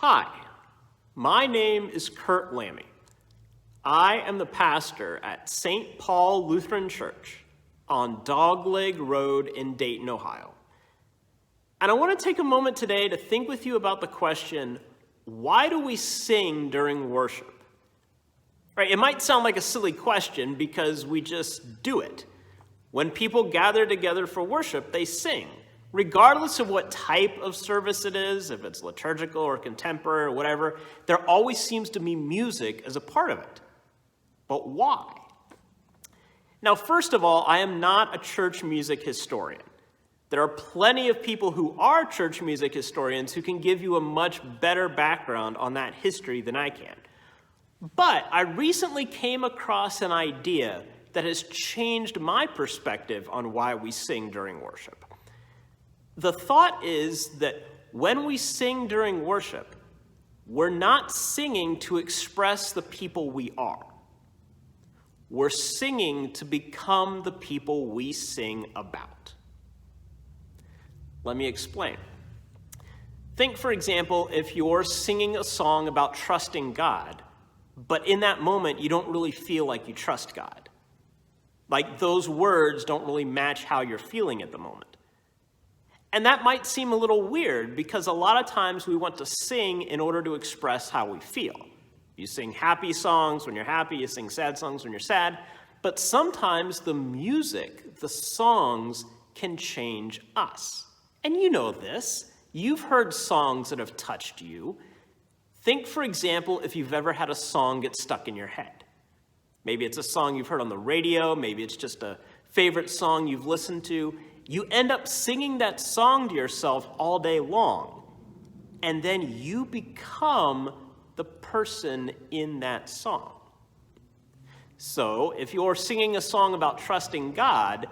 Hi, my name is Kurt Lammy. I am the pastor at St Paul Lutheran Church on Dogleg Road in Dayton, Ohio. And I want to take a moment today to think with you about the question, why do we sing during worship? Right, it might sound like a silly question because we just do it. When people gather together for worship, they sing. Regardless of what type of service it is, if it's liturgical or contemporary or whatever, there always seems to be music as a part of it. But why? Now, first of all, I am not a church music historian. There are plenty of people who are church music historians who can give you a much better background on that history than I can. But I recently came across an idea that has changed my perspective on why we sing during worship. The thought is that when we sing during worship, we're not singing to express the people we are. We're singing to become the people we sing about. Let me explain. Think, for example, if you're singing a song about trusting God, but in that moment you don't really feel like you trust God. Like those words don't really match how you're feeling at the moment. And that might seem a little weird because a lot of times we want to sing in order to express how we feel. You sing happy songs when you're happy, you sing sad songs when you're sad, but sometimes the music, the songs, can change us. And you know this. You've heard songs that have touched you. Think, for example, if you've ever had a song get stuck in your head. Maybe it's a song you've heard on the radio, maybe it's just a favorite song you've listened to. You end up singing that song to yourself all day long, and then you become the person in that song. So if you're singing a song about trusting God,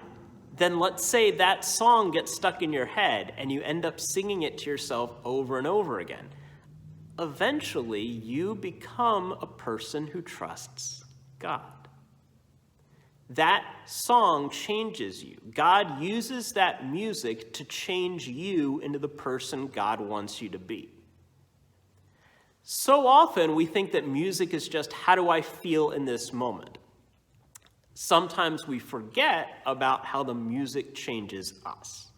then let's say that song gets stuck in your head and you end up singing it to yourself over and over again. Eventually, you become a person who trusts God. That song changes you. God uses that music to change you into the person God wants you to be. So often we think that music is just, how do I feel in this moment? Sometimes we forget about how the music changes us.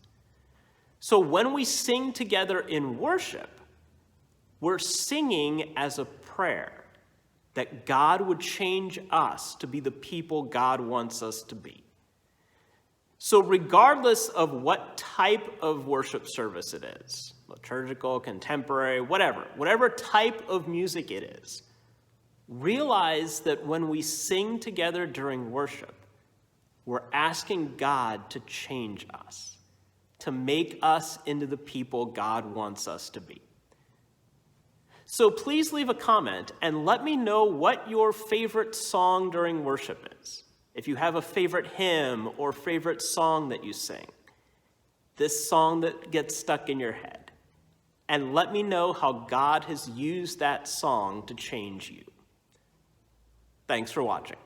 So when we sing together in worship, we're singing as a prayer that God would change us to be the people God wants us to be. So regardless of what type of worship service it is, liturgical, contemporary, whatever type of music it is, realize that when we sing together during worship, we're asking God to change us, to make us into the people God wants us to be. So please leave a comment and let me know what your favorite song during worship is. If you have a favorite hymn or favorite song that you sing, this song that gets stuck in your head. And let me know how God has used that song to change you. Thanks for watching.